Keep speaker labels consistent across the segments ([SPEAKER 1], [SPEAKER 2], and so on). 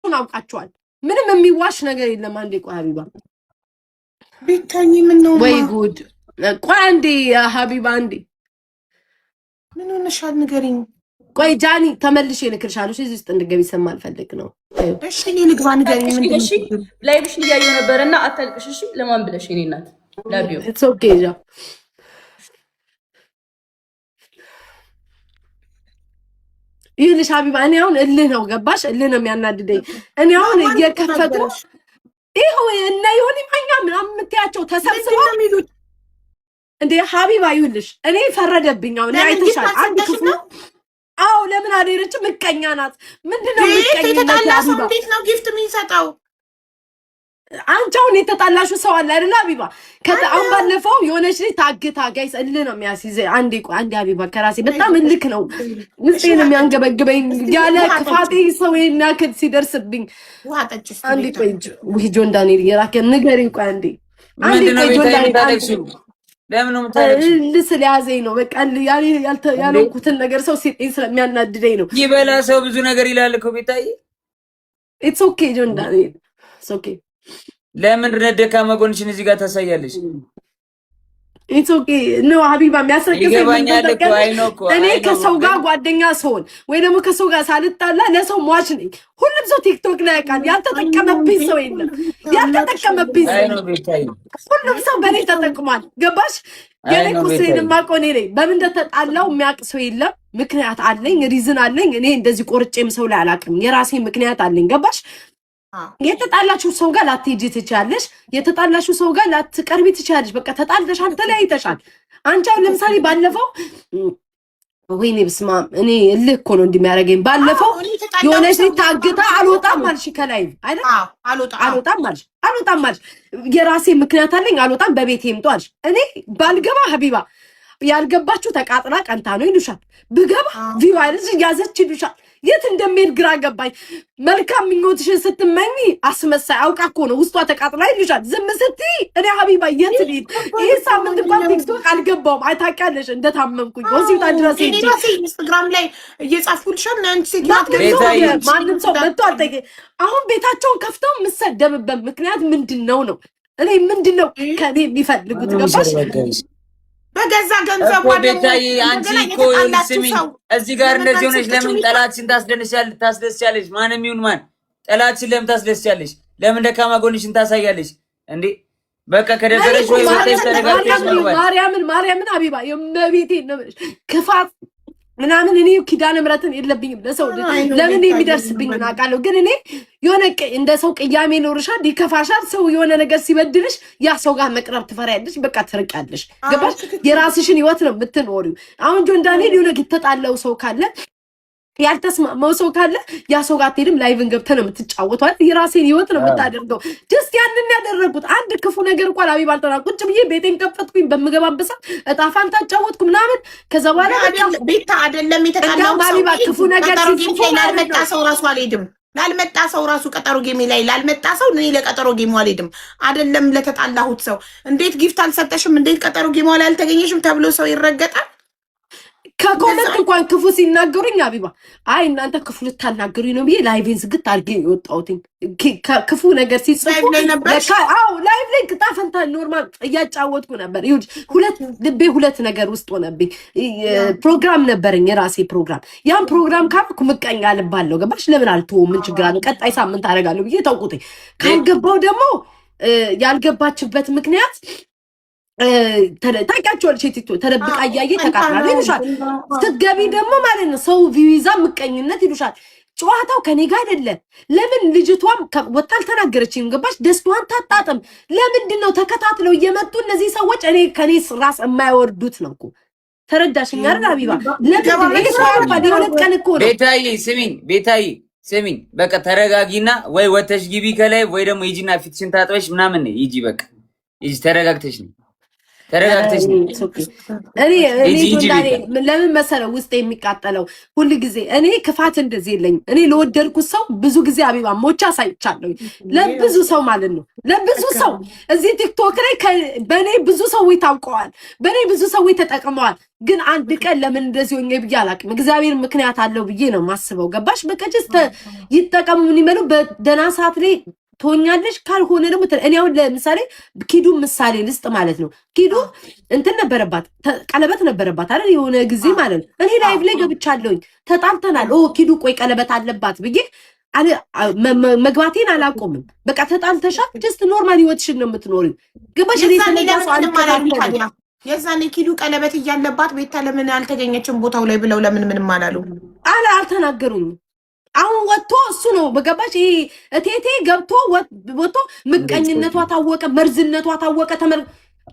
[SPEAKER 1] ሀቁን አውቃችኋል። ምንም የሚዋሽ ነገር የለም። አንዴ ቆይ ሀቢባ
[SPEAKER 2] ቤታዬ ምን ነው
[SPEAKER 1] ወይ ጉድ! ቆይ አንዴ ሀቢባ አንዴ
[SPEAKER 2] ምን ሆነሻል ንገሪኝ።
[SPEAKER 1] ቆይ ጃኒ ተመልሼ እልክልሻለሁ። እዚህ ውስጥ እንድትገቢ ስለማልፈልግ ነው።
[SPEAKER 2] እሺ እኔ ልግባ ንገሪኝ። ምን
[SPEAKER 3] እሺ ላይብሽ እያየሁ ነበርና አታልቅሽ። እሺ ለማን ብለሽ እኔ እናት ላቢው
[SPEAKER 1] ኢትስ ኦኬ ጃ ይልሽ ሀቢባ እኔ አሁን እልህ ነው ገባሽ? እልህ ነው የሚያናድደኝ። እኔ አሁን እየከፈቱ ይኸው እና ይሁን ማኛ ምናምን የምትያቸው ተሰብስበው እንዴ ሀቢባ ይልሽ እኔ ፈረደብኝ። አሁን አይተሻል አንድ ክፉ አው ለምን አደረች? ምቀኛ ናት። ምንድነው ምቀኛ ናት?
[SPEAKER 2] እንዴት ነው ጊፍት የሚሰጠው?
[SPEAKER 1] አንቺ አሁን የተጣላሹ ሰው አለ አይደል ሀቢባ? አሁን ባለፈው የሆነች ልጅ ታግታ ጋይስ እልህ ነው የሚያስይዘ። አንዴ ቆይ አንዴ ሀቢባ ከራሴ በጣም እልክ ነው ውስጤን የሚያንገበግበኝ ያለ ክፋቴ ሰው የሚያክል ሲደርስብኝ። አንዴ ቆይ ጆን ዳንኤል የራከ ንገሪኝ። ቆይ አንዴ ቆይ ጆን ዳንኤል
[SPEAKER 4] ለምን ነው የምታለቅሽው?
[SPEAKER 1] ስለያዘኝ ነው በቃ ያልኩትን ነገር ሰው ሲጤን ስለሚያናድደኝ ነው።
[SPEAKER 4] ይበላ ሰው ብዙ ነገር ይላል እኮ ቤታዬ።
[SPEAKER 1] ኢትስ ኦኬ ጆን ዳንኤል ኢትስ ኦኬ።
[SPEAKER 4] ለምን ደካማ ጎንሽን እዚህ ጋር ታሳያለሽ?
[SPEAKER 1] ኢትስ ኦኬ ነው ሀቢባ የሚያስረክሰኝ እኔ ከሰው ጋር ጓደኛ ስሆን ወይ ደግሞ ከሰው ጋር ሳልጣላ ለሰው ሟች ነኝ። ሁሉም ሰው ቲክቶክ ላይ ያውቃል። ያልተጠቀመብኝ ሰው የለም። ያልተጠቀመብኝ ሰው ሁሉም ሰው በእኔ ተጠቅሟል። ገባሽ? የኔ ቁስሌን የማውቀው እኔ ነኝ። በምን እንደተጣላው የሚያውቅ ሰው የለም። ምክንያት አለኝ፣ ሪዝን አለኝ። እኔ እንደዚህ ቆርጬም ሰው ላይ አላውቅም። የራሴ ምክንያት አለኝ። ገባሽ? የተጣላችሁ ሰው ጋር ላትሄጂ ትችያለሽ። የተጣላችሁ ሰው ጋር ላትቀርቢ ትችያለሽ። በቃ ተጣልተሻል፣ ተለያይተሻል። አንቺ አሁን ለምሳሌ ባለፈው ወይኔ በስመ አብ እኔ እልህ እኮ ነው እንደሚያደርገኝ። ባለፈው የሆነች ልጅ ታግታ አልወጣም አልሽ ከላይ አይደል? አልወጣም አልሽ። የራሴ ምክንያት አለኝ አልወጣም፣ በቤቴ ይምጡ አልሽ። እኔ ባልገባ ሀቢባ ያልገባችሁ ተቃጥላ ቀንታ ነው ይሉሻል። ብገባ ቪዋይልስ ያዘች ይሉሻል። የት እንደሚሄድ ግራ ገባኝ። መልካም ምኞትሽን ስትመኝ አስመሳይ አውቃ እኮ ነው ውስጧ ተቃጥላ ይሉሻል። ዝም ስትይ እኔ ሀቢባ የት ልሂድ? ይሄ ሳምንት እንኳን ቲክቶክ አልገባውም። አይታውቂያለሽ እንደታመምኩኝ ሆስፒታል ድረስ ሄጄ
[SPEAKER 2] ኢንስታግራም ላይ እየጻፍኩልሻል።
[SPEAKER 1] ማንም ሰው መጥቶ አልጠየቀኝ። አሁን ቤታቸውን ከፍተው የምሰደብበት ምክንያት ምንድን ነው? እኔ ምንድን ነው ከኔ የሚፈልጉት? ገባሽ?
[SPEAKER 2] በገዛ ገንዘብ
[SPEAKER 4] ቤታዬ አንቺ እኮ ስሚኝ፣ እዚህ ጋር እንደዚህ ሆነሽ ለምን ጠላትሽን ታስደስቻለሽ? ማንም ይሁን ማን ጠላትሽን ለምን ታስደስቻለሽ? ለምን ደካማ ጎንሽን ታሳያለሽ እንዴ? በቃ ከደበረሽ ወይ ወጥተሽ ተነጋግረሽ ነው።
[SPEAKER 1] ማርያምን ሀቢባ የመቤቴን ነው ክፋት ምናምን እኔ ኪዳነ ምሕረትን የለብኝም ለሰው ለምን የሚደርስብኝ አውቃለሁ። ግን እኔ የሆነ እንደ ሰው ቅያሜ ኖርሻል፣ ይከፋሻል። ሰው የሆነ ነገር ሲበድልሽ ያ ሰው ጋር መቅረብ ትፈሪያለሽ፣ በቃ ትርቂያለሽ። ገባሽ? የራስሽን ህይወት ነው የምትኖሪው። አሁን ጆን ዳንኤል የሆነ የተጣላው ሰው ካለ ያልተስማማው ሰው ካለ ያ ሰው ጋር አትሄድም። ላይቭን ገብተህ ነው የምትጫወተው። የራሴን ህይወት ነው የምታደርገው። ጀስት ያንን ያደረጉት አንድ ክፉ ነገር እንኳን ሀቢባ አልተና ቁጭ ብዬ ቤቴን ከፈትኩኝ በምገባበት ሰዓት እጣ ፋንታ ጫወትኩ ምናምን። ከዛ በኋላ
[SPEAKER 2] ቤታ አይደለም የተጣላው
[SPEAKER 1] ሀቢባ ክፉ ነገር
[SPEAKER 2] ላልመጣ ሰው ራሱ አልሄድም። ላልመጣ ሰው ራሱ ቀጠሮ ጌሜ ላይ ላልመጣ ሰው እኔ ለቀጠሮ ጌሙ አልሄድም። አይደለም ለተጣላሁት ሰው እንዴት ጊፍት አልሰጠሽም፣ እንዴት ቀጠሮ ጌሙ ላይ አልተገኘሽም ተብሎ ሰው ይረገጣል።
[SPEAKER 1] ከኮመንት እንኳን ክፉ ሲናገሩኝ ሀቢባ አይ እናንተ ክፉ ልታናገሩኝ ነው ብዬ ላይቬን ዝግት አድርጌ የወጣሁት። ክፉ ነገር ሲጽፉ ላይቭ ላይ ቅጣ ፈንታ ኖርማል እያጫወትኩ ነበር። ልቤ ሁለት ነገር ውስጥ ሆነብኝ። ፕሮግራም ነበረኝ የራሴ ፕሮግራም። ያን ፕሮግራም ካልኩ ምቀኛ ልባለሁ። ገባሽ? ለምን አልተወውም? ምን ችግር አለው? ቀጣይ ሳምንት አደርጋለሁ ብዬ ተውኩት። ካልገባው ደግሞ ያልገባችበት ምክንያት ታውቂያቸዋለሽ። ቲክቶክ ተደብቃ እያየ ተቃጥላ ይሉሻል። ስትገቢ ደግሞ ማለት ነው ሰው ቪዛ ምቀኝነት ይሉሻል። ጨዋታው ከኔ ጋር አይደለም። ለምን ልጅቷም ወጣ አልተናገረችም? ገባሽ? ደስቷን ታጣጥም። ለምንድን ነው ተከታትለው እየመጡ እነዚህ ሰዎች እኔ ከኔ ራስ የማይወርዱት ነው እኮ። ተረዳሽኝ አይደል ሀቢባ? ለምን የሁለት ቀን እኮ ነው።
[SPEAKER 4] ቤታዬ ስሚኝ፣ በቃ ተረጋጊና ወይ ወተሽ ግቢ ከላይ ወይ ደግሞ ሂጂና ፊትሽን ታጥበሽ ምናምን ነው ሂጂ። በቃ ሂጂ፣ ተረጋግተሽ ነው
[SPEAKER 1] ለምን መሰለው ውስጥ የሚቃጠለው ሁሉ ጊዜ እኔ ክፋት እንደዚህ የለኝም። እኔ ለወደድኩት ሰው ብዙ ጊዜ ሀቢባ ሞቻ ሳይቻለሁ ለብዙ ሰው ማለት ነው። ለብዙ ሰው እዚህ ቲክቶክ ላይ በእኔ ብዙ ሰዎች ታውቀዋል፣ በእኔ ብዙ ሰዎች ተጠቅመዋል። ግን አንድ ቀን ለምን እንደዚህ ሆኜ ብዬ አላውቅም። እግዚአብሔር ምክንያት አለው ብዬ ነው ማስበው። ገባሽ? በቃ ጀስት ይጠቀሙ ምን ይመሉ በደና ሰዓት ላይ ትሆኛለሽ። ካልሆነ ደግሞ እኔ አሁን ለምሳሌ ኪዱ ምሳሌ ልስጥ ማለት ነው። ኪዱ እንትን ነበረባት ቀለበት ነበረባት አይደል? የሆነ ጊዜ ማለት ነው። እኔ ላይቭ ላይ ገብቻለሁኝ። ተጣልተናል። ኪዱ ቆይ ቀለበት አለባት ብዬ መግባቴን አላቆምም። በቃ ተጣልተሻል። ጀስት ኖርማል ህይወትሽን ነው የምትኖሪው። ገባሽ? እኔ ስለዛ ሰው አልከራከርም።
[SPEAKER 2] የዛኔ ኪዱ ቀለበት እያለባት ቤታ ለምን አልተገኘችም ቦታው ላይ ብለው ለምን ምንም አላሉ?
[SPEAKER 1] አልተናገሩኝም። አሁን ወጥቶ እሱ ነው በገባሽ? ይሄ እቴቴ ገብቶ ወጥቶ ምቀኝነቷ ታወቀ፣ መርዝነቷ ታወቀ።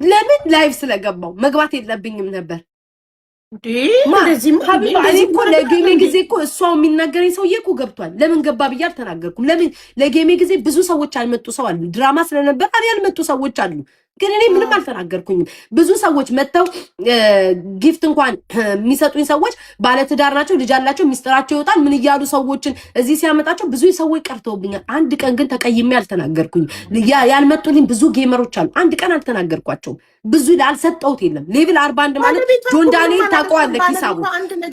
[SPEAKER 1] ለምን ላይቭ ስለገባው መግባት የለብኝም ነበር። እኔ እኮ ለጌሜ ጊዜ እኮ እሷው የሚናገረኝ ሰውዬ እኮ ገብቷል። ለምን ገባ ብዬ አልተናገርኩም። ለምን ለጌሜ ጊዜ ብዙ ሰዎች አልመጡ ሰው አሉ። ድራማ ስለነበር ያልመጡ ሰዎች አሉ። ግን እኔ ምንም አልተናገርኩኝም። ብዙ ሰዎች መጥተው ጊፍት እንኳን የሚሰጡኝ ሰዎች ባለትዳር ናቸው፣ ልጅ አላቸው፣ ሚስጥራቸው ይወጣል ምን እያሉ ሰዎችን እዚህ ሲያመጣቸው ብዙ ሰዎች ቀርተውብኛል። አንድ ቀን ግን ተቀይሜ አልተናገርኩኝም። ያልመጡልኝ ብዙ ጌመሮች አሉ። አንድ ቀን አልተናገርኳቸውም። ብዙ አልሰጠሁት የለም። ሌቭል 41 ማለት ጆን ዳንኤል ታውቀዋለህ? ሂሳቡ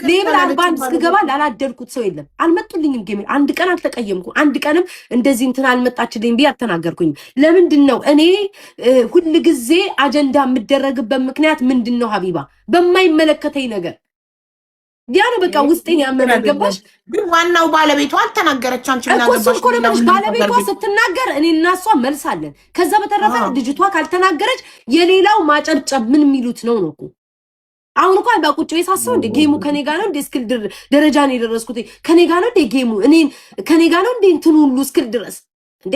[SPEAKER 1] ሌቭል 41 እስክገባ ላላደልኩት ሰው የለም። አልመጡልኝም ጌመር። አንድ ቀን አልተቀየምኩ። አንድ ቀንም እንደዚህ እንትን አልመጣችልኝ ብዬ አልተናገርኩኝም። ለምንድን ነው እኔ ሁሉ ጊዜ አጀንዳ የምደረግበት ምክንያት ምንድን ነው? ሀቢባ በማይመለከተኝ ነገር ያ ነው በቃ ውስጤን ያመመኝ። ገባሽ?
[SPEAKER 2] ግን ዋናው ባለቤቷ አልተናገረች። አንቺ ምን አገባሽ?
[SPEAKER 1] ባለቤቷ ስትናገር እኔ እና እሷ መልሳለን። ከዛ በተረፈ ልጅቷ ካልተናገረች የሌላው ማጨብጨብ ምን የሚሉት ነው እኮ። አሁን እንኳን ባቁጭ የሳሰው እንደ ጌሙ ከኔ ጋር ነው እንደ እስክል ደረጃ ነው የደረስኩት። ከኔ ጋር ነው እንደ ጌሙ እኔን ከኔ ጋር ነው እንደ እንትን ሁሉ እስክል ድረስ እንዴ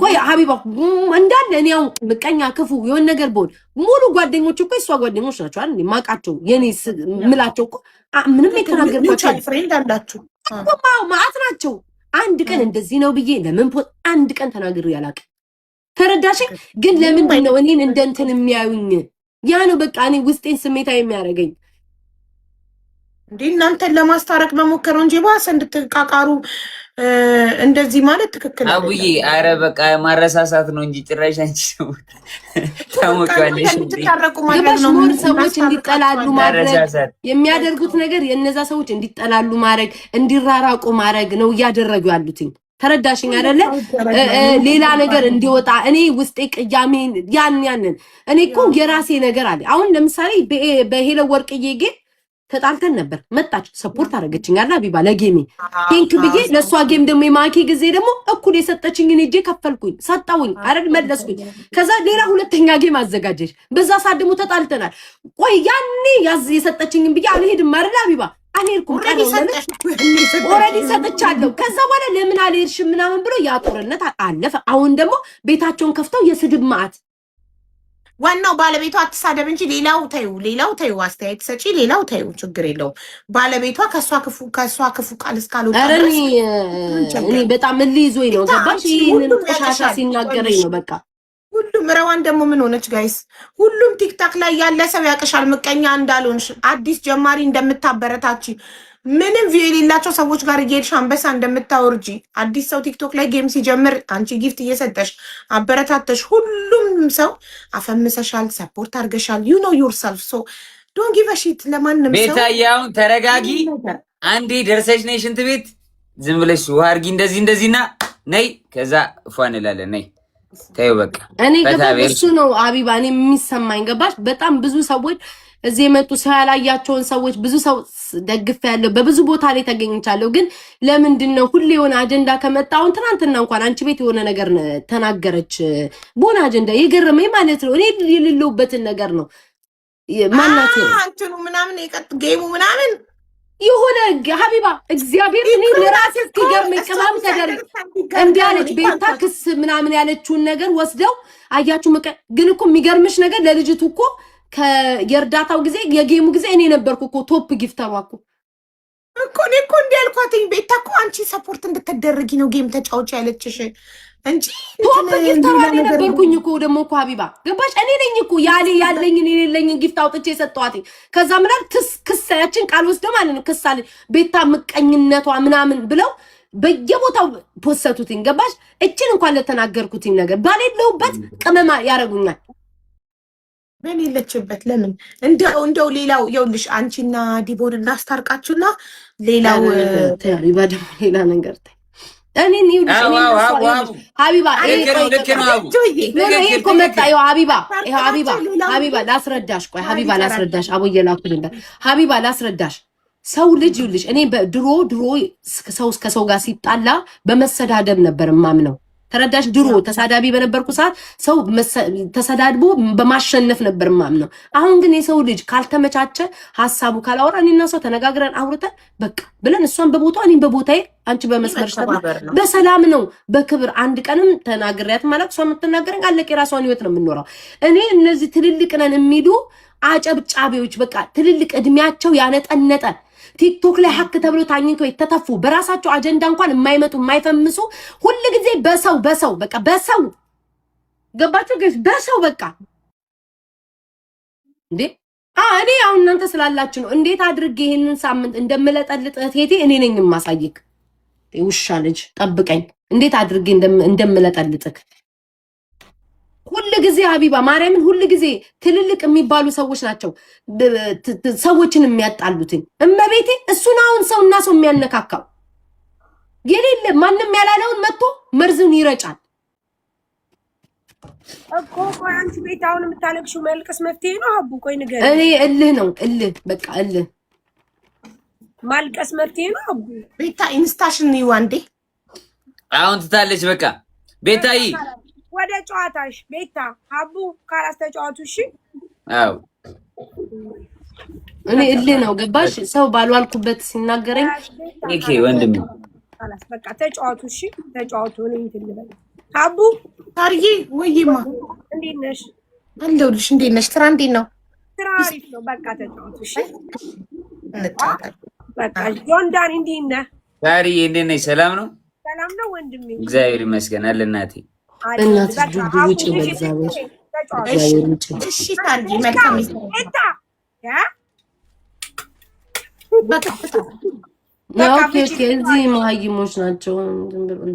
[SPEAKER 1] ቆይ ሀቢባ እንዳለ እኔ አሁን ምቀኛ ክፉ የሆነ ነገር በሆን ሙሉ ጓደኞች እኮ እሷ ጓደኞች ናቸው አይደል? ማቃቸው የኔ ምላቸው እኮ ምንም የተናገርኳቸው
[SPEAKER 2] ፍሬንድ አላችሁ
[SPEAKER 1] ማአት ናቸው። አንድ ቀን እንደዚህ ነው ብዬ ለምን አንድ ቀን ተናግሬ አላውቅም። ተረዳሽ? ግን ለምንድን ነው እኔን እንደ እንትን የሚያዩኝ? ያ ነው በቃ እኔ ውስጤን ስሜታዊ የሚያደርገኝ።
[SPEAKER 2] እንዴ እናንተን ለማስታረቅ በሞከረው እንጂ ባሰ እንድትቃቃሩ እንደዚህ ማለት ትክክል ነው።
[SPEAKER 4] አቡዬ አረ በቃ ማረሳሳት ነው እንጂ ጭራሽ አንቺ ሰው ታሞቃለሽ እንዴ?
[SPEAKER 1] ሞር ሰዎች እንዲጠላሉ ማድረግ የሚያደርጉት ነገር የነዛ ሰዎች እንዲጠላሉ ማድረግ እንዲራራቁ ማድረግ ነው እያደረጉ ያሉትኝ። ተረዳሽኝ አይደለ? ሌላ ነገር እንዲወጣ እኔ ውስጤ ቅያሜ ያንን እኔ እኮ የራሴ ነገር አለ። አሁን ለምሳሌ በሄለ ወርቅዬ ጌም ተጣልተን ነበር። መጣች ሰፖርት አደረገችኝ አላ ቢባ ለጌሜ ቴንክ ብዬ ለሷ ጌም ደግሞ የማኪ ጊዜ ደግሞ እኩል የሰጠችኝን እጄ ከፈልኩኝ ሰጣውኝ አይደል መለስኩኝ። ከዛ ሌላ ሁለተኛ ጌም አዘጋጀች። በዛ ሰዓት ደግሞ ተጣልተናል። ቆይ ያኔ የሰጠችኝን ብዬ አልሄድም አይደል ቢባ አልሄድኩም። ኦልሬዲ ሰጥቻለሁ። ከዛ በኋላ ለምን አልሄድሽም ምናምን ብሎ ያ ጦርነት አለፈ። አሁን ደግሞ ቤታቸውን ከፍተው የስድብ ማዕት
[SPEAKER 2] ዋናው ባለቤቷ አትሳደብ እንጂ ሌላው ተይው አስተያየት ሰጪ ሌላው ተይው ችግር የለውም። ባለቤቷ ከሷ ክፉ ቃል እስካልወጣ ድረስ
[SPEAKER 1] እኔ በጣም ልይዞኝ ነው። ገባሽ? ይሄንን ቆሻሻ ሲናገረኝ ነው በቃ
[SPEAKER 2] ሁሉም ረዋን ደግሞ ምን ሆነች ጋይስ? ሁሉም ቲክታክ ላይ ያለ ሰው ያቅሻል ምቀኛ እንዳልሆንሽ አዲስ ጀማሪ እንደምታበረታች ምንም ቪው የሌላቸው ሰዎች ጋር እየሄድሽ አንበሳ እንደምታወርጂ አዲስ ሰው ቲክቶክ ላይ ጌም ሲጀምር አንቺ ጊፍት እየሰጠሽ አበረታተሽ ሁሉም ሰው አፈምሰሻል፣ ሰፖርት አድርገሻል። ዩ ኖ ዮርሰልፍ ሶ ዶንት ጊቭ አ ሺት ለማንም ሰው።
[SPEAKER 4] ቤታዬው ተረጋጊ። አንዴ ደርሰሽ ነይ ሽንት ቤት ዝም ብለሽ ውሃ አድርጊ እንደዚህና ነይ። ከዛ ፏን እንላለን። ነይ ተይው በቃ
[SPEAKER 1] እኔ ገባሽ? እሱ ነው አቢባ እኔ የሚሰማኝ ገባሽ? በጣም ብዙ ሰዎች እዚህ የመጡ ሰው ያላያቸውን ሰዎች ብዙ ሰው ደግፍ ያለው በብዙ ቦታ ላይ ተገኝቻለሁ። ግን ለምንድነው ሁሌ የሆነ አጀንዳ ከመጣው ትናንትና እንኳን አንቺ ቤት የሆነ ነገር ተናገረች በሆነ አጀንዳ የገረመኝ ማለት ነው። እኔ የሌለውበትን ነገር ነው ማናት
[SPEAKER 2] አንቺኑ ምናምን ጌሙ ምናምን
[SPEAKER 1] የሆነ ሀቢባ እግዚአብሔር እኔ ለራሴ እስኪገርመኝ ቅማም ተደረገ እንዳለች ቤታ ክስ ምናምን ያለችውን ነገር ወስደው አያችሁ። ግን እኮ የሚገርምሽ ነገር ለልጅቱ እኮ ከየርዳታው ጊዜ የጌሙ ጊዜ እኔ ነበርኩ እኮ ቶፕ ጊፍተሯ
[SPEAKER 2] እኮ እኔ እኮ እንዲያልኳትኝ ቤታ እኮ አንቺ ሰፖርት እንድትደረጊ ነው ጌም ተጫውቻ ያለችሽ እንጂ
[SPEAKER 1] ቶፕ ጊፍተሯ እኔ ነበርኩኝ እኮ ደግሞ እኮ ሀቢባ ገባሽ? እኔ ነኝ እኮ ያለኝን የሌለኝን ጊፍት አውጥቼ የሰጠኋት። ከዛ ምናምን ክሳያችን ቃል ወስደ ማለት ነው ክሳለ ቤታ ምቀኝነቷ ምናምን ብለው በየቦታው ፖስተቱትኝ ገባሽ? እችን እንኳን ለተናገርኩትኝ ነገር ባሌለውበት ቅመማ ያረጉኛል።
[SPEAKER 2] በሌለችበት ለምን እንደው ሌላው ይኸውልሽ አንቺና ዲቦን እናስታርቃችሁና ሌላው
[SPEAKER 1] ሀቢባ ደግሞ ሌላ ነገር እኔ ሀቢባ ላስረዳሽ። ቆይ ሀቢባ ላስረዳሽ። አቦዬ ላኩልኝ። ሀቢባ ላስረዳሽ። ሰው ልጅ ይኸውልሽ እኔ ድሮ ሰው ከሰው ጋር ሲጣላ በመሰዳደብ ነበር ማምነው። ተረዳሽ? ድሮ ተሳዳቢ በነበርኩ ሰዓት ሰው ተሰዳድቦ በማሸነፍ ነበር ማምነው። አሁን ግን የሰው ልጅ ካልተመቻቸ ሀሳቡ ካላወራ እኔና ሰው ተነጋግረን አውርተን በቃ ብለን እሷን በቦታው እኔም በቦታዬ አንቺ በመስመርሽ በሰላም ነው በክብር አንድ ቀንም ተናግሬያት ማለት እሷ የምትናገረኝ አለቀ። የራሷን ህይወት ነው የምንኖረው። እኔ እነዚህ ትልልቅ ነን የሚሉ አጨብጫቢዎች በቃ ትልልቅ እድሜያቸው ያነጠነጠ ቲክቶክ ላይ ሀክ ተብሎ ታኝከው የተተፉ በራሳቸው አጀንዳ እንኳን የማይመጡ የማይፈምሱ ሁሉ ጊዜ በሰው በቃ በሰው ገባችሁ ጋይስ? በሰው በቃ እንዴ እኔ አሁን እናንተ ስላላችሁ ነው። እንዴት አድርጌ ይሄንን ሳምንት እንደምለጠልጥ እህቴ እኔ ነኝ የማሳይክ። ውሻ ልጅ ጠብቀኝ። እንዴት አድርጌ እንደምለጠልጥክ ሁሉ ጊዜ ሀቢባ ማርያምን ሁሉ ጊዜ ትልልቅ የሚባሉ ሰዎች ናቸው ሰዎችን የሚያጣሉትኝ። እመቤቴ እሱን አሁን ሰውና ሰው የሚያነካካው የሌለ ማንም ያላለውን መጥቶ መርዝን ይረጫል
[SPEAKER 5] እኮ። ቆይ አንቺ ቤት አሁን የምታለቅሽው መልቀስ መፍትሄ ነው? ሀቡ ቆይ ንገሪኝ።
[SPEAKER 1] እኔ እልህ ነው እልህ በቃ እልህ
[SPEAKER 5] ማልቀስ መፍትሄ ነው? ሀቡ
[SPEAKER 2] ቤታ ኢንስታሽን ነው አንዴ
[SPEAKER 4] አሁን ትታለች። በቃ ቤታዬ
[SPEAKER 5] ወደ ጨዋታሽ ቤታ። ሀቡ ካላስ ተጫዋቱ። እሺ
[SPEAKER 4] አዎ
[SPEAKER 1] እኔ እልህ ነው ገባሽ? ሰው ባልዋልኩበት ሲናገረኝ
[SPEAKER 4] ኦኬ ወንድም
[SPEAKER 5] ካላስ በቃ ተጫዋቱ። እሺ ተጫዋቱ። እኔ እንትን ልበል። ሀቡ
[SPEAKER 2] ታርዬ ወይማ
[SPEAKER 5] እንዴት ነሽ?
[SPEAKER 2] አለሁልሽ። እንዴት ነሽ? ስራ እንዴት ነው?
[SPEAKER 5] ስራ አሪፍ ነው። በቃ ተጫዋቱ። እሺ በቃ ጆንዳን እንዴት ነህ?
[SPEAKER 4] ታርዬ እንዴት ነሽ? ሰላም ነው?
[SPEAKER 5] ሰላም ነው ወንድሜ።
[SPEAKER 4] እግዚአብሔር ይመስገን አለ እናቴ።
[SPEAKER 1] እናትሽ ዱዱ ውጪ በእግዚአብሔር ውጪ።
[SPEAKER 2] እሺ ታርጊ መልካም
[SPEAKER 5] ቤታ
[SPEAKER 1] እዚህ መሀይሞች ናቸው።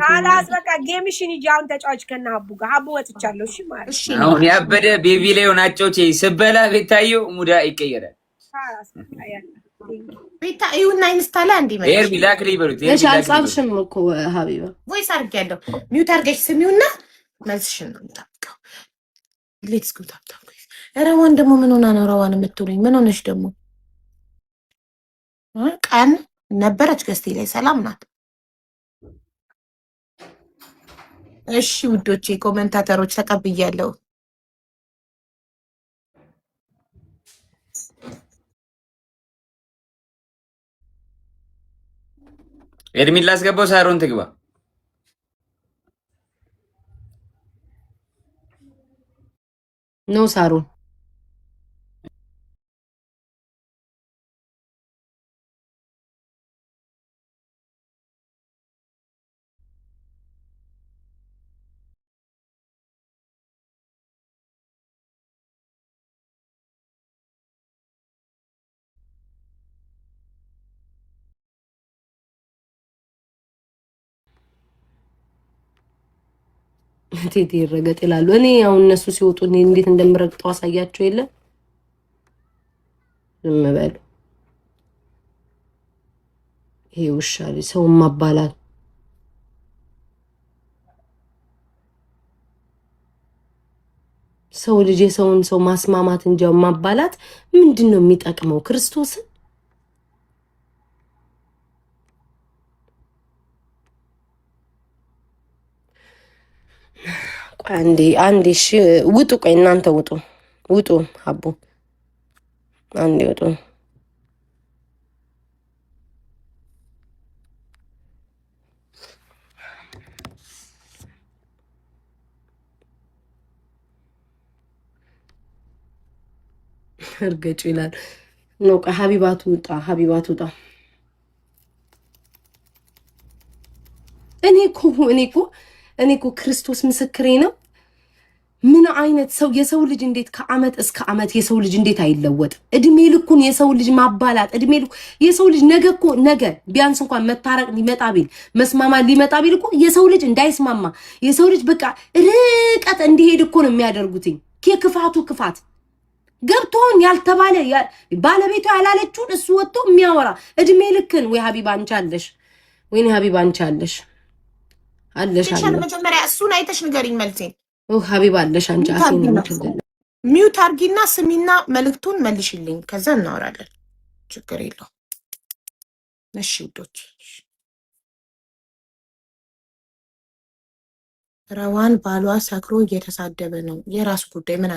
[SPEAKER 5] ካላስ በቃ ጌምሽን ሂጂ አሁን ተጫዋች ከና ሀቡ ጋር። ሀቡ ወጥቻለሁ። እሺ ማለት
[SPEAKER 2] እሺ
[SPEAKER 4] አሁን ያበደ ቤቢ ላይ ሆናቸው ስበላ ቤታየው ሙዳ ይቀየራል።
[SPEAKER 2] ቤታ ይሁን ኢንስታ ላይ አንዴ ማለት
[SPEAKER 4] ኤርሚ ላክሪ በሉት።
[SPEAKER 1] እሺ አልጻፍሽም እኮ ሀቢባ
[SPEAKER 2] ቮይስ አድርጌያለሁ። ሚውት አድርገሽ ስሚውና መልስሽን ነው የምጠብቀው። ሌትስ ጎ ታፕ ታፕ። ረዋን ደግሞ ምን ሆና ነው ረዋን የምትውለኝ? ምን ሆነሽ ደግሞ? ቀን ነበረች ገስቴ ላይ ሰላም ናት። እሺ ውዶቼ ኮሜንታተሮች ተቀብያለሁ።
[SPEAKER 4] ኤድሚን ላስገባው። ሳሮን ትግባ።
[SPEAKER 1] ኖ ሳሮን ቴቴ ረገጥ ይላሉ። እኔ ያው እነሱ ሲወጡ እንዴት እንደምረግጠው አሳያቸው የለ ዝም በሉ። ይሄ ውሻ ሰው ማባላት ሰው ልጅ የሰውን ሰው ማስማማት እንጂ ማባላት ምንድነው የሚጠቅመው? ክርስቶስን አንዴ እሺ ውጡ። ቆይ እናንተ ውጡ ሀቡ አንዴ ውጡ። እርገጭ ይላል ነው። ቆይ ሀቢባቱ ውጣ። እኔ እኮ ክርስቶስ ምስክሬ ነው። ምን አይነት ሰው የሰው ልጅ እንዴት ከአመት እስከ አመት የሰው ልጅ እንዴት አይለወጥም? እድሜ ልኩን የሰው ልጅ ማባላት እድሜ ልኩ የሰው ልጅ ነገ ቢያንስ እንኳን መታረቅ ሊመጣ ቢል መስማማ ሊመጣ ቢል እኮ የሰው ልጅ እንዳይስማማ የሰው ልጅ በቃ ርቀት እንዲሄድ እኮ ነው የሚያደርጉትኝ። የክፋቱ ክፋት ገብቶን ያልተባለ ባለቤቷ ያላለችውን እሱ ወጥቶ የሚያወራ እድሜ ልክን ወይ ሀቢባ አንቺ አለሽ ወይ ሀቢባ አንቺ አለሽ
[SPEAKER 2] መጀመሪያ እሱን አይተሽ ንገሪኝ መልሴን።
[SPEAKER 1] ሀቢባ አለሽ አንቺ
[SPEAKER 2] ሚውት አርጊና ስሚና መልእክቱን መልሽልኝ፣ ከዛ እናወራለን። ችግር የለው። እሺ ውዶች፣ ረዋን ባሏ ሰክሮ እየተሳደበ ነው። የራሱ ጉዳይ ምን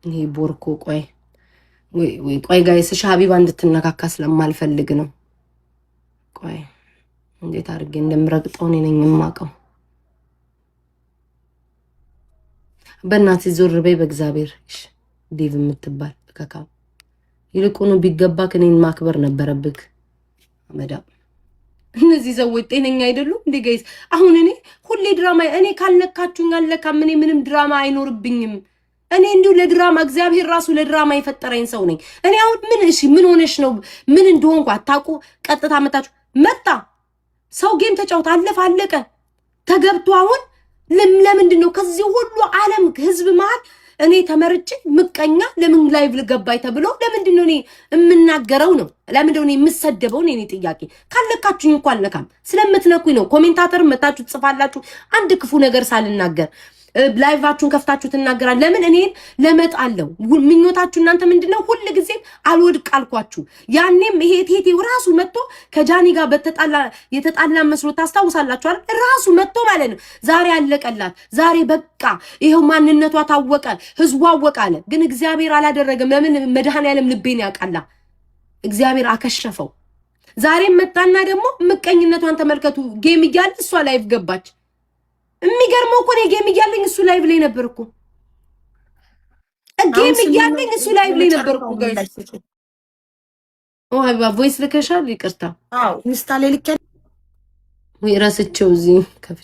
[SPEAKER 1] ይሄ ቦርኮ ቆይ ጋይስ ሀቢባ እንድትነካካ ስለማልፈልግ ነው። ቆይ እንዴት አድርጌ እንደምረግጠው እኔ ነኝ የማውቀው። በእናትህ ዞር በይ በእግዚአብሔር። ዴቭ የምትባል ከካ ይልቁኑ ቢገባ እኔን ማክበር ነበረብክ። አመዳም እነዚህ ሰዎች ጤነኛ አይደሉም እንዴ ጋይስ? አሁን እኔ ሁሌ ድራማ እኔ ካልነካችሁኝ አልነካም። እኔ ምንም ድራማ አይኖርብኝም። እኔ እንዲሁ ለድራማ እግዚአብሔር ራሱ ለድራማ የፈጠረኝ ሰው ነኝ። እኔ አሁን ምን ሆነሽ ነው? ምን እንደሆንኩ አታውቁ። ቀጥታ መጣችሁ መጣ ሰው ጌም ተጫውታ አለቀ ተገብቶ አሁን ለምንድን ነው ከዚህ ሁሉ ዓለም ህዝብ መሃል እኔ ተመርጬ ምቀኛ ለምን ላይቭ ልገባይ ተብሎ ለምንድን ነው እኔ የምናገረው ነው? ለምንድን ነው እኔ የምሰደበው ነው? እኔ ጥያቄ ካለካችሁኝ እንኳን አልነካም። ስለምትነኩኝ ነው። ኮሜንታተር መታችሁ ትጽፋላችሁ አንድ ክፉ ነገር ሳልናገር ላይቫችሁን ከፍታችሁ ትናገራላችሁ። ለምን እኔን ለመጣለው ምኞታችሁ እናንተ ምንድነው? ሁሉ ጊዜ አልወድቅ አልኳችሁ። ያኔም ይሄ ቴቴው ራሱ መጥቶ ከጃኒ ጋር የተጣላ መስሎ ታስታውሳላችሁ አይደል? ራሱ መጥቶ ማለት ነው። ዛሬ አለቀላት። ዛሬ በቃ ይሄው ማንነቷ ታወቀ፣ ህዝቡ አወቀ አለ። ግን እግዚአብሔር አላደረገም። ለምን? መድኃኔዓለም ልቤን ያውቃላ። እግዚአብሔር አከሸፈው። ዛሬም መጣና ደግሞ ምቀኝነቷን ተመልከቱ። ጌም እያለ እሷ ላይቭ ገባች። የሚገርመው እኮ ነው ጌም እያለኝ እሱ ላይቭ ላይ ነበርኩ። ጌም እያለኝ እሱ ላይቭ ላይ ነበርኩ። ጋይስ ሀቢባ ቮይስ ልከሻል? ይቅርታ
[SPEAKER 2] ኢንስታ ላይ ልከ
[SPEAKER 1] ወይ ራስቸው እዚህ ከፍ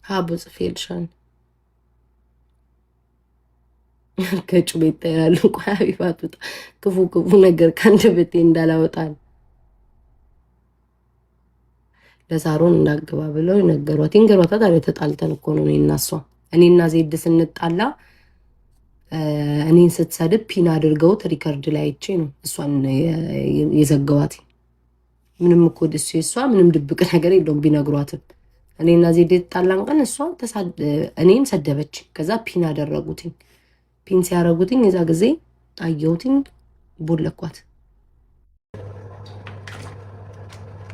[SPEAKER 1] ሀቡ ጽፌልሻል። ከጩ ቤት ያሉ ሀቢባቱ ክፉ ነገር ከአንደበቴ እንዳላወጣል ለሳሮን እንዳገባ ብለው ነገሯት። ይንገሯታ። ታዲያ ተጣልተን እኮ ነው እኔና እሷ። እኔና ዜድ ስንጣላ እኔን ስትሰድብ ፒን አድርገውት ሪከርድ ላይ አይቼ ነው እሷን የዘገዋት። ምንም እኮ ደስ እሷ ምንም ድብቅ ነገር የለውም ቢነግሯትም። እኔና ዜድ የተጣላን ቀን እሷ እኔን ሰደበች። ከዛ ፒን አደረጉትኝ። ፒን ሲያደርጉትኝ የዛ ጊዜ አየሁትኝ፣ ቦለኳት።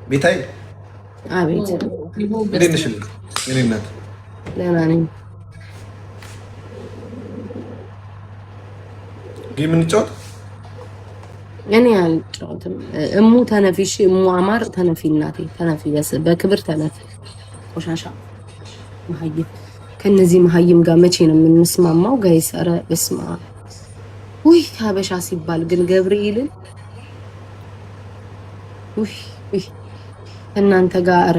[SPEAKER 6] ቤታይ
[SPEAKER 1] አቤት
[SPEAKER 6] እንዴት ነሽ? እኔ እናት
[SPEAKER 1] ደህና ነኝ።
[SPEAKER 6] ጌም እንጫወት?
[SPEAKER 1] እኔ አልጫወትም። እሙ ተነፊሽ፣ እሙ አማር ተነፊ፣ እናቴ ተነፊ፣ በክብር ተነፊ። ቆሻሻ መሀይም ከነዚህ መሀይም ጋር መቼ ነው የምንስማማው ጋይስ? ኧረ በስመ አብ። ውይ ሀበሻ ሲባል ግን ገብርኤልን ውይ እናንተ ጋር ኧረ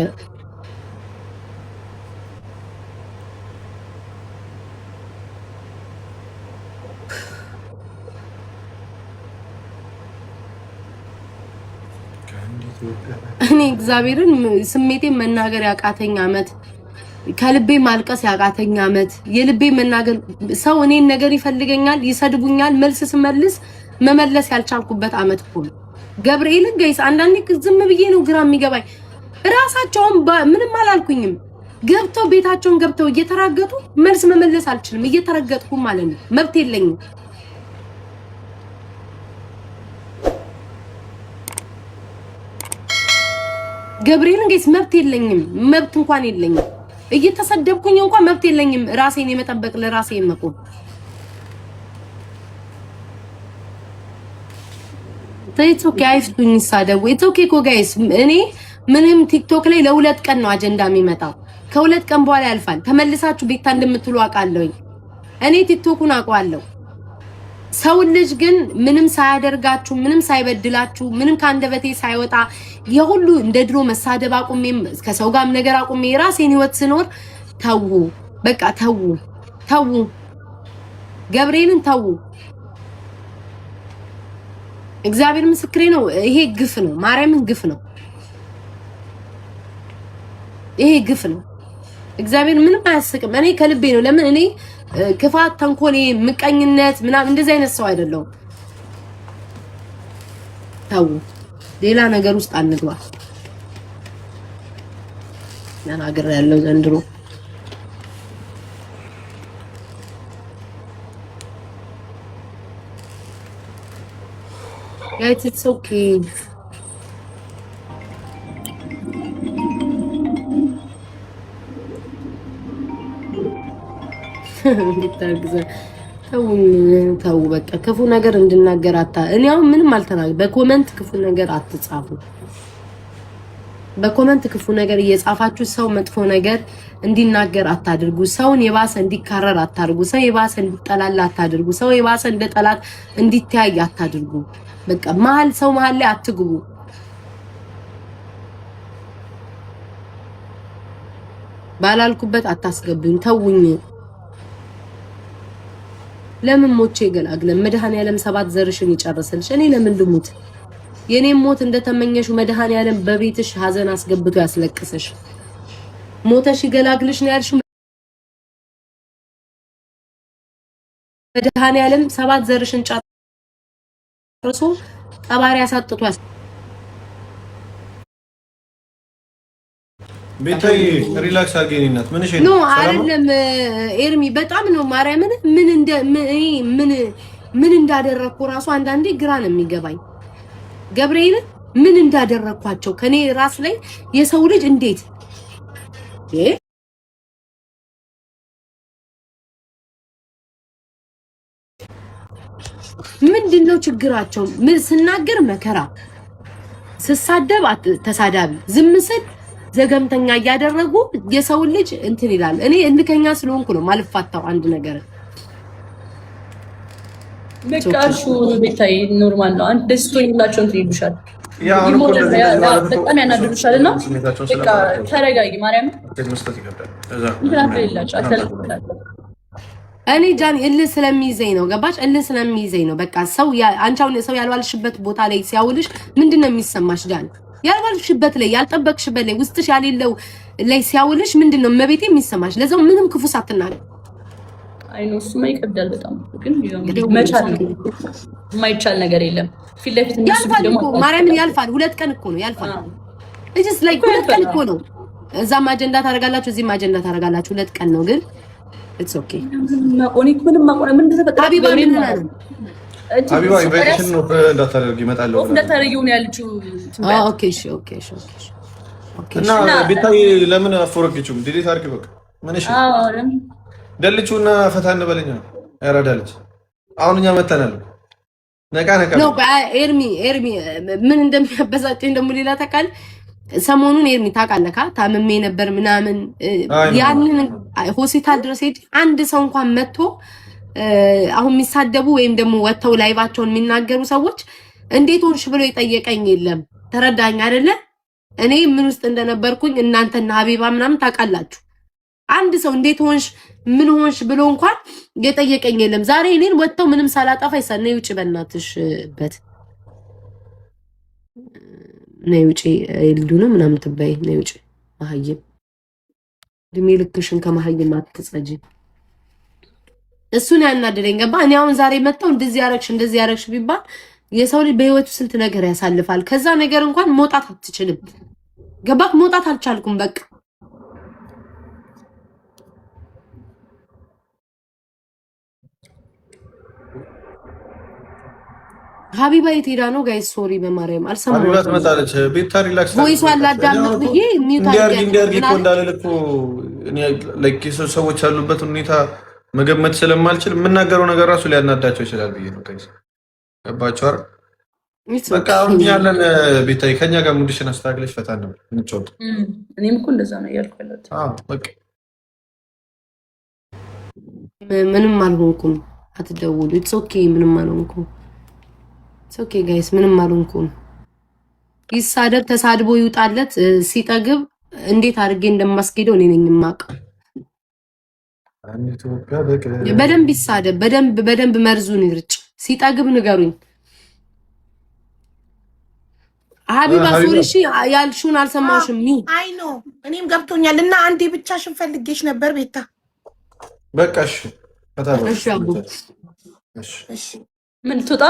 [SPEAKER 1] እኔ እግዚአብሔርን ስሜቴን መናገር ያቃተኝ አመት፣ ከልቤ ማልቀስ ያቃተኝ አመት፣ የልቤ መናገር ሰው እኔን ነገር ይፈልገኛል፣ ይሰድቡኛል፣ መልስ ስመልስ መመለስ ያልቻልኩበት አመት እኮ ነው። ገብርኤልን ጋይስ አንዳንዴ ዝም ብዬ ነው ግራ የሚገባኝ። ራሳቸውን ምንም አላልኩኝም፣ ገብተው ቤታቸውን ገብተው እየተራገጡ መልስ መመለስ አልችልም፣ እየተረገጥኩ ማለት ነው። መብት የለኝም። ገብርኤልን ጋይስ መብት የለኝም፣ መብት እንኳን የለኝም። እየተሰደብኩኝ እንኳን መብት የለኝም ራሴን የመጠበቅ ለራሴ የመቆም። ኢትስ ኦኬ አይፍቱኝ፣ ይሳደቡ። ኢትስ ኦኬ እኮ ጋይስ እኔ ምንም ቲክቶክ ላይ ለሁለት ቀን ነው አጀንዳ የሚመጣው። ከሁለት ቀን በኋላ ያልፋል። ተመልሳችሁ ቤታ እንደምትሉ አውቃለሁኝ። እኔ ቲክቶኩን አውቀዋለሁ። ሰው ልጅ ግን ምንም ሳያደርጋችሁ ምንም ሳይበድላችሁ ምንም ካንደበቴ ሳይወጣ የሁሉ እንደ ድሮ መሳደብ አቁሜም ከሰው ጋርም ነገር አቁሜ የራሴን ህይወት ስኖር ተው፣ በቃ ተው፣ ገብርኤልን ተው። እግዚአብሔር ምስክሬ ነው። ይሄ ግፍ ነው። ማርያምን ግፍ ነው። ይሄ ግፍ ነው። እግዚአብሔር ምንም አያስቅም። እኔ ከልቤ ነው። ለምን እኔ ክፋት፣ ተንኮል፣ ምቀኝነት ምናምን እንደዚህ አይነት ሰው አይደለሁም። ተው፣ ሌላ ነገር ውስጥ አንግባ። ተናግሬ ያለው ዘንድሮ guys, it's okay. ተው በቃ ክፉ ነገር እንድናገር እኔ አሁን ምንም አልተናገርኩም። በኮሜንት ክፉ ነገር አትጻፉ። በኮሜንት ክፉ ነገር እየጻፋችሁ ሰው መጥፎ ነገር እንዲናገር አታድርጉ። ሰውን የባሰ እንዲካረር አታድርጉ። ሰው የባሰ እንዲጠላላ አታድርጉ። ሰው የባሰ እንደ ጠላት እንዲተያይ አታድርጉ። በቃ ሰው መሃል ላይ አትግቡ። ባላልኩበት አታስገቡኝ። ተውኝ። ለምን ሞቼ ገላግለም መድኃኒዓለም ሰባት ዘርሽን ይጨርስልሽ። እኔ ለምን ልሙት? የኔ ሞት እንደተመኘሽው መድኃኒዓለም በቤትሽ ሀዘን አስገብቶ ያስለቅስሽ። ሞተሽ ይገላግልሽ ነው ያልሽው። መድኃኒዓለም ሰባት ዘርሽን ጨርሶ ቀባሪ አሳጥቶ
[SPEAKER 6] ቤታይ ሪላክስ አድርገኝናት። ምን እሺ
[SPEAKER 1] ነው አይደለም ኤርሚ፣ በጣም ነው ማርያምን ምን እንዳደረኩ ራሱ አንዳንዴ ግራ ነው የሚገባኝ። ገብርኤል ምን እንዳደረኳቸው ከኔ ራስ ላይ የሰው ልጅ እንዴት ምንድነው ችግራቸው? ስናገር መከራ፣ ስሳደብ ተሳዳቢ፣ ዝም ስል ዘገምተኛ እያደረጉ የሰው ልጅ እንትን ይላል። እኔ እንከኛ ስለሆንኩ ነው ማልፋታው አንድ ነገር
[SPEAKER 3] በቃሹ ቤታይ ኖርማል ነው። አንተ ደስቶኝላችሁ እንትን ይሉሻል፣ በጣም ያናድዱሻልና በቃ ተረጋጊ። ማርያም
[SPEAKER 1] እኔ ጃን እልህ ስለሚይዘኝ ነው። ገባሽ? እልህ ስለሚይዘኝ ነው። በቃ ሰው አንቻውን ሰው ያልዋልሽበት ቦታ ላይ ሲያውልሽ ምንድነው የሚሰማሽ? ጃን ያልዋልሽበት ላይ ያልጠበቅሽበት ላይ ውስጥሽ ያሌለው ላይ ሲያውልሽ ምንድነው መቤቴ የሚሰማሽ? ለዛው ምንም ክፉ ሳትናገር
[SPEAKER 3] አይኖ እሱማ ይከብዳል በጣም ግን መቻል ነው። የማይቻል ነገር የለም። ፊት ለፊት
[SPEAKER 1] ደግሞ ማርያምን ያልፋል። ሁለት ቀን እኮ ነው ያልፋል። እጅስ ላይ ሁለት ቀን እኮ ነው። እዛም አጀንዳ ታደርጋላችሁ፣ እዚህም አጀንዳ ታደርጋላችሁ። ሁለት ቀን ነው ግን ኢትስ ኦኬ።
[SPEAKER 3] ማቆኒክ ምንም ማቆና ምን ተፈጠረ?
[SPEAKER 1] ሀቢባ ምን ነው
[SPEAKER 6] ሀቢባ ኢንቫይቴሽን ነው እንዳታደርጊ ይመጣል ነው
[SPEAKER 3] እንዳታደርጊው ነው ያለችው።
[SPEAKER 1] ኦኬ እሺ ኦኬ እሺ ኦኬ።
[SPEAKER 6] እና ቤታይ ለምን አፎርክቹም ዲሊት አድርጊ በቃ ምን እሺ ደልቹና ፈታ እንበለኛ ያራዳልች። አሁን እኛ መተናል ነቃ
[SPEAKER 1] ነው ኤርሚ ምን እንደሚያበሳጨኝ ደግሞ ሌላ ታውቃል። ሰሞኑን ኤርሚ ታውቃለህ ታምሜ ነበር ምናምን ያንን ሆስፒታል ድረስ ሄድ አንድ ሰው እንኳን መጥቶ አሁን የሚሳደቡ ወይም ደግሞ ወጥተው ላይቫቸውን የሚናገሩ ሰዎች እንዴት ሆንሽ ብሎ የጠየቀኝ የለም። ተረዳኝ አይደለ? እኔ ምን ውስጥ እንደነበርኩኝ እናንተና ሀቢባ ምናምን ታውቃላችሁ። አንድ ሰው እንዴት ሆንሽ ምን ሆንሽ ብሎ እንኳን የጠየቀኝ የለም። ዛሬ እኔን ወጥተው ምንም ሳላጠፋ ነይ ውጪ በእናትሽ በት ነይ ውጪ ይልዱና ምናምን ትበይ ነይ ውጪ ማህይም ድሜ ልክሽን ከማህይም አትጸጂ። እሱን ያናደደኝ ገባ። እኔ አሁን ዛሬ መጣው እንደዚህ ያረክሽ ቢባል የሰው ልጅ በህይወቱ ስንት ነገር ያሳልፋል። ከዛ ነገር እንኳን መውጣት አትችልም። ገባክ? መውጣት አልቻልኩም በቃ ሀቢባ የት ሄዳ ነው ጋይስ? ሶሪ በማርያም አልሰማሁም።
[SPEAKER 6] ሀቢባ ትመጣለች። ቤታ ሪላክስ
[SPEAKER 1] ቮይስ አላዳምጥ ብዬ ሚውት
[SPEAKER 6] እንዲያርጊ እኮ እንዳልልኩ እኔ ላይክ ሰዎች ያሉበት ሁኔታ መገመት ስለማልችል የምናገረው ነገር ራሱ ሊያናዳቸው ይችላል ብዬ ነው ጋይስ። ገባችሁ አይደል? በቃ አሁን ያለን ቤታዬ ከኛ ጋር ሙድሽን አስተካክለሽ ፈታ ነው እንጫወት።
[SPEAKER 3] እኔም እኮ እንደዛ ነው ያልኩለት።
[SPEAKER 6] በቃ
[SPEAKER 1] ምንም አልሆንኩም፣ አትደውሉ። ኢትስ ኦኬ፣ ምንም አልሆንኩም። ኢትስ ኦኬ ጋይስ፣ ምንም አልሆንኩም። ይሳደብ ተሳድቦ ይውጣለት። ሲጠግብ እንዴት አድርጌ እንደማስኬደው እኔ ነኝ የማውቀው። በደንብ ይሳደብ፣ በደንብ መርዙን ይርጭ። ሲጠግብ ንገሩኝ። ሀቢባ ሶሪሺ ያልሽውን አልሰማሽም?
[SPEAKER 2] አይ ኖ እኔም ገብቶኛል። እና አንዴ ብቻሽን ፈልጌሽ ነበር ቤታ።
[SPEAKER 6] በቃ እሺ፣
[SPEAKER 2] እሺ
[SPEAKER 3] ምን ትወጣ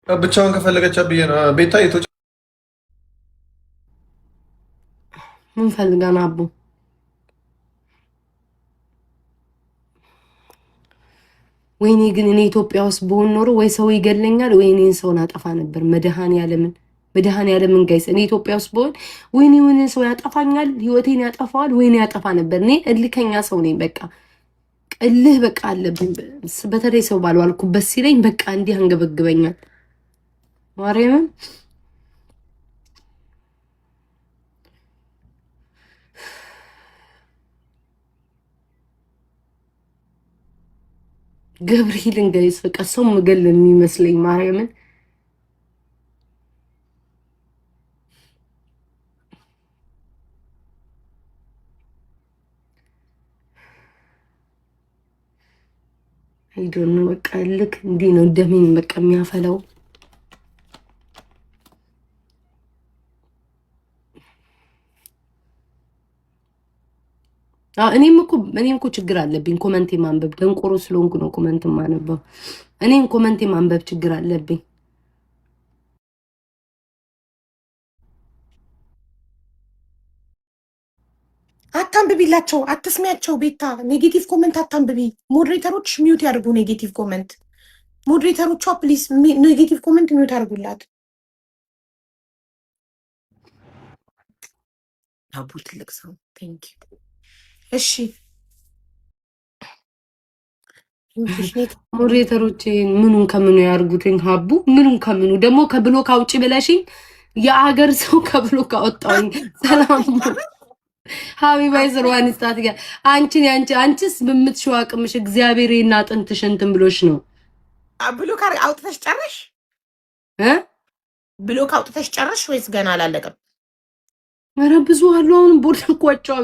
[SPEAKER 6] ብቻውን ከፈለገች ብዬ ነው ቤታ።
[SPEAKER 1] ምን ፈልጋ ነው አቡ? ወይኔ ግን እኔ ኢትዮጵያ ውስጥ በሆን ኖሮ ወይ ሰው ይገለኛል ወይ እኔን ሰውን አጠፋ ነበር። መድኃኒዓለምን ጋይስ፣ እኔ ኢትዮጵያ ውስጥ በሆን ወይኔ ሰው ያጠፋኛል፣ ህይወቴን ያጠፋዋል፣ ወይኔ ያጠፋ ነበር። እኔ እልከኛ ሰው ነኝ። በቃ እልህ በቃ አለብኝ። በተለይ ሰው ባልዋልኩበት ሲለኝ በቃ እንዲህ አንገበግበኛል። ማርያምን ገብርኤልን ጋይስ በቃ ሰው መገል የሚመስለኝ ማርያምን አይዶን በቃ ልክ እንዲህ ነው ደሜን በቃ የሚያፈላው። እኔም እኮ ችግር አለብኝ። ኮመንት ማንበብ ደንቆሮ ስለሆንኩ ነው ኮመንት ማነበው። እኔም ኮመንት ማንበብ ችግር አለብኝ።
[SPEAKER 2] አታንብቢላቸው፣ አትስሚያቸው። ቤታ ኔጌቲቭ ኮመንት አታንብቢ። ሞዴሬተሮች ሚዩት ያድርጉ ኔጌቲቭ ኮመንት። ሞዴሬተሮቿ ፕሊዝ ኔጌቲቭ ኮመንት ሚዩት አድርጉላት። አቡ ትልቅ ሰው ቴንክ ዩ። እሺ
[SPEAKER 1] ሞዴሬተሮች ምኑን ከምኑ ያርጉትኝ? ሀቡ ምኑን ከምኑ ደግሞ ከብሎክ አውጪ ብለሽኝ የአገር ሰው ከብሎክ አወጣውኝ። ሰላም ሀቢባ ይስሩዋን ስታት ጋር አንቺስ በምትሽው አቅምሽ እግዚአብሔር እና ጥንትሽ እንትን ብሎሽ ነው።
[SPEAKER 2] ብሎክ አውጥተሽ ጨረሽ? ብሎክ አውጥተሽ ጨረሽ ወይስ ገና አላለቀም?
[SPEAKER 1] ኧረ ብዙ አሉ። አሁን ቦርድ እንኳቸው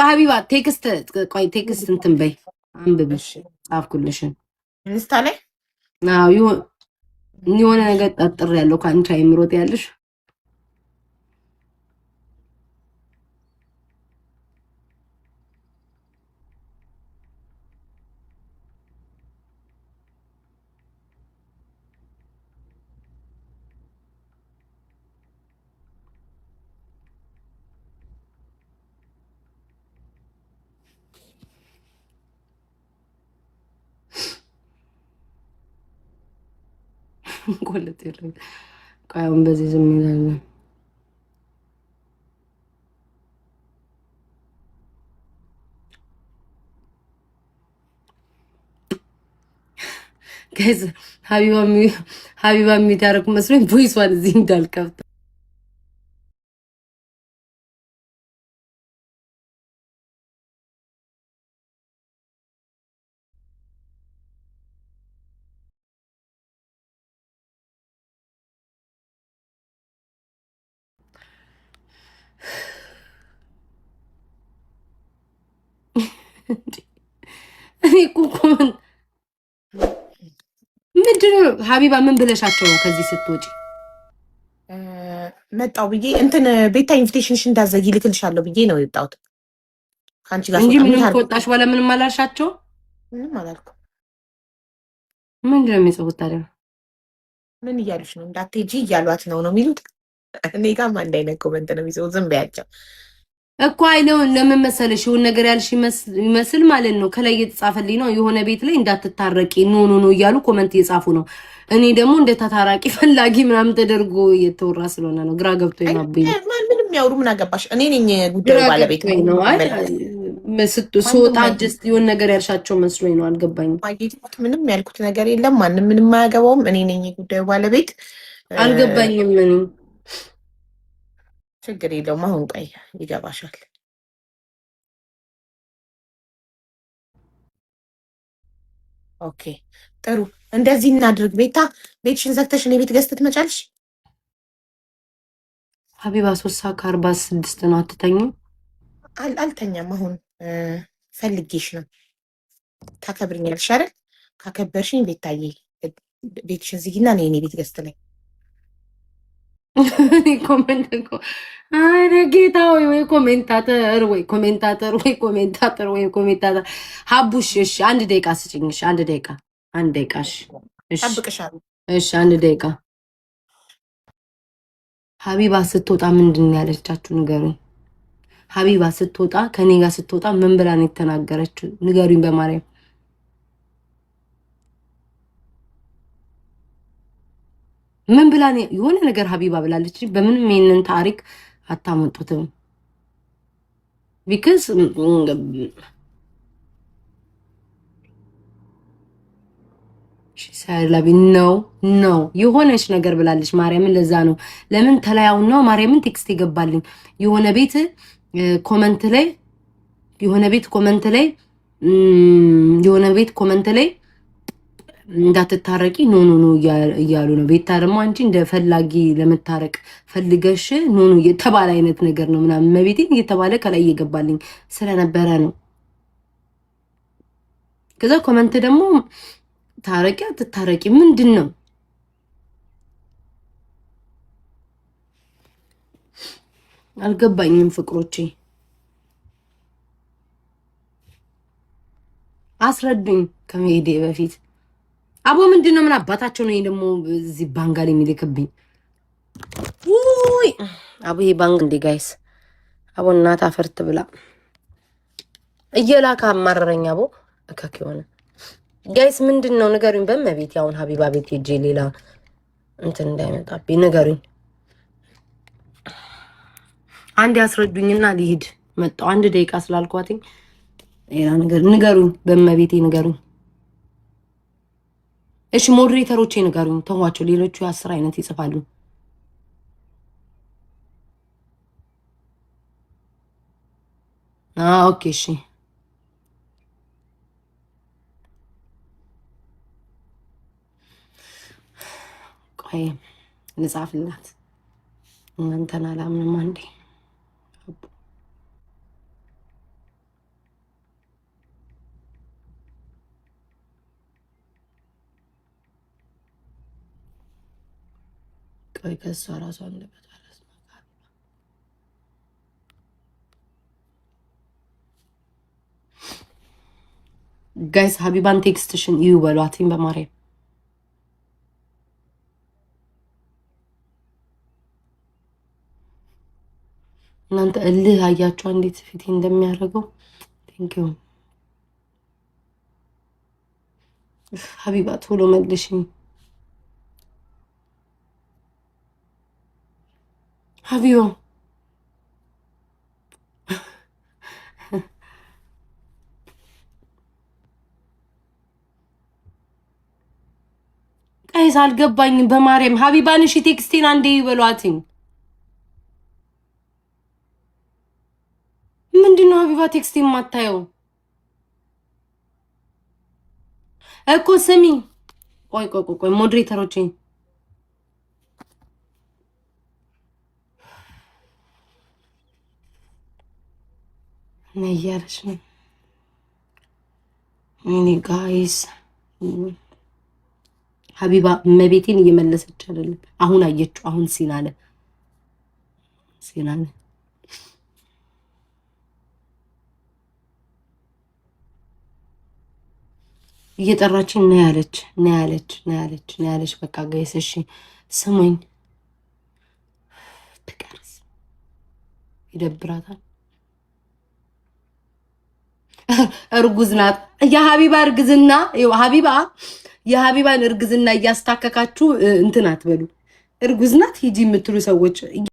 [SPEAKER 1] ሀቢባ ቴክስት እንትን በይ አንብብሽ ጻፍኩልሽን
[SPEAKER 2] ኢንስታ ላይ
[SPEAKER 1] የሆነ ነገር ጠርጥር ያለው ከአንቺ አይምሮት ያለሽ ቆለጥ ይላል። ቆያውን በዚህ ዝም ይላል። ጋይስ ሀቢባ የሚታረቁ መስሎኝ ቮይስዋን እዚህ እንዳልከፍት እኔ እኮ ምንድን ነው ሀቢባ ምን ብለሻቸው ነው ከዚህ ስትወጪ?
[SPEAKER 2] መጣው ብዬ እንትን ቤታ ኢንቪቴሽንሽ እንዳዘጊ ልክልሻለሁ ብዬ ነው የወጣሁት ከአንቺ ጋር
[SPEAKER 1] እንጂ ምንም ከወጣሽ በኋላ ምንም አላልሻቸው?
[SPEAKER 2] ምንም አላልኩም።
[SPEAKER 1] ምንድን ነው የሚጽፉት ታዲያ?
[SPEAKER 2] ምን እያሉሽ ነው? እንዳትሄጂ እያሏት ነው የሚሉት። እኔ ጋርም አንድ አይነት ኮመንት ነው የሚጽፉት። ዝም በያቸው
[SPEAKER 1] እኮ አይነው። ለምን መሰለሽ የሆነ ነገር ያልሽ ይመስል ማለት ነው። ከላይ እየተጻፈልኝ ነው የሆነ ቤት ላይ እንዳትታረቂ ኖ እያሉ ኮመንት እየጻፉ ነው። እኔ ደግሞ እንደ ተታራቂ ፈላጊ ምናምን ተደርጎ እየተወራ ስለሆነ ነው ግራ ገብቶኝ ነው።
[SPEAKER 2] ምንም ያውሩ ምን አገባሽ? እኔ ነኝ ጉዳዩ ባለቤት
[SPEAKER 1] ነው። ስወጣ ጀስት የሆነ ነገር ያልሻቸው መስሎኝ ነው። አልገባኝም።
[SPEAKER 2] ማግኘት ምንም ያልኩት ነገር የለም። ማንም ምንም አያገባውም። እኔ ነኝ የጉዳዩ ባለቤት።
[SPEAKER 1] አልገባኝም። ምን
[SPEAKER 2] ችግር የለውም። አሁን ቆይ ይገባሻል። ኦኬ ጥሩ፣ እንደዚህ እናድርግ። ቤታ ቤትሽን ዘግተሽ እኔ ቤት ገዝተሽ ትመጫለሽ።
[SPEAKER 1] ሀቢባ 3:46 ነው። አትተኝም?
[SPEAKER 2] አልተኛም። አሁን ፈልጌሽ ነው። ታከብርኛለሽ አይደል? ካከበርሽኝ ቤታዬ ቤትሽን ዝጊና እኔ ቤት ገዝት ላይ
[SPEAKER 1] አረ ጌታ ወይ ኮሜንታተር ሀቡሽ። እሺ 1 ደቂቃ ስጭኝ። እሺ 1 ደቂቃ 1 ደቂቃ። እሺ
[SPEAKER 2] ጠብቅሻለሁ።
[SPEAKER 1] እሺ 1 ደቂቃ። ሀቢባ ስትወጣ ምንድን ነው ያለቻችሁ? ንገሩኝ። ሀቢባ ስትወጣ ከኔ ጋር ስትወጣ ምን ብላ ነው የተናገረችው? ንገሩኝ በማርያም። ምን ብላ ነው? የሆነ ነገር ሀቢባ ብላለች። በምንም ይሄንን ታሪክ አታመጡትም። ቢካዝ ሰላቢ ነው የሆነች ነገር ብላለች ማርያምን። ለዛ ነው ለምን ተለያው ነው ማርያምን ቴክስት ይገባልኝ የሆነ ቤት ኮመንት ላይ እንዳትታረቂ ኖ እያሉ ነው። ቤታ ደግሞ አንቺ እንደፈላጊ ለመታረቅ ፈልገሽ ኖ የተባለ አይነት ነገር ነው ምናምን መቤቴን እየተባለ ከላይ እየገባልኝ ስለነበረ ነው። ከዛ ኮመንት ደግሞ ታረቂ አትታረቂ ምንድን ነው? አልገባኝም ፍቅሮቼ፣ አስረዱኝ ከመሄዴ በፊት። አቦ ምንድን ነው? ምን አባታቸው ነው ደግሞ እዚህ ባንጋሊ የሚልክብኝ? ውይ አቦ ይሄ ባንግ እንዴ ጋይስ! አቦ እናት አፈርት ብላ እየላካ አማረረኝ። አቦ እከክ የሆነ ጋይስ ምንድን ነው ንገሩኝ በመቤት። አሁን ሀቢባ ቤት ሄጄ ሌላ እንትን እንዳይመጣብኝ ንገሩኝ። አንድ ያስረዱኝና ሊሄድ መጣሁ። 1 ደቂቃ ስላልኳትኝ ሌላ ነገር ንገሩኝ በመቤቴ ንገሩኝ። እሺ ሞዴሬተሮቼ ንገሩኝ። ተዋቸው፣ ሌሎቹ 10 አይነት ይጽፋሉ። ኦኬ እሺ ቆይ ልጻፍላት። እናንተን አላምንም። አንዴ ቆይ ከሷ ራሷ እንደበታለስ ጋይስ ሀቢባን ቴክስትሽን እዩ በሏትኝ በማርያም። እናንተ እልህ አያችሁ እንዴት ፊቴ እንደሚያደርገው። ቴንኪው ሀቢባ ቶሎ መልሽኝ ሀቢባ። ጋይስ አልገባኝም በማርያም። ሀቢባን እሺ ቴክስቴን አንዴ ይበሏትኝ። ምንድነው ሀቢባ ቴክስት የማታየው እኮ? ስሚ ቆይ ሞዴሬተሮቼ ነያለሽ ነው እኔ ጋይስ። ሀቢባ መቤቴን እየመለሰች አይደለም። አሁን አየችው። አሁን ሲናለ እየጠራችኝ ነው ያለች። በቃ ጋይስ እሺ ስሙኝ። ትቀርስ ይደብራታል። እርጉዝ ናት። የሀቢባ እርግዝና የሀቢባን እርግዝና እያስታከካችሁ እንትን አትበሉ። እርጉዝ ናት ሂጂ የምትሉ ሰዎች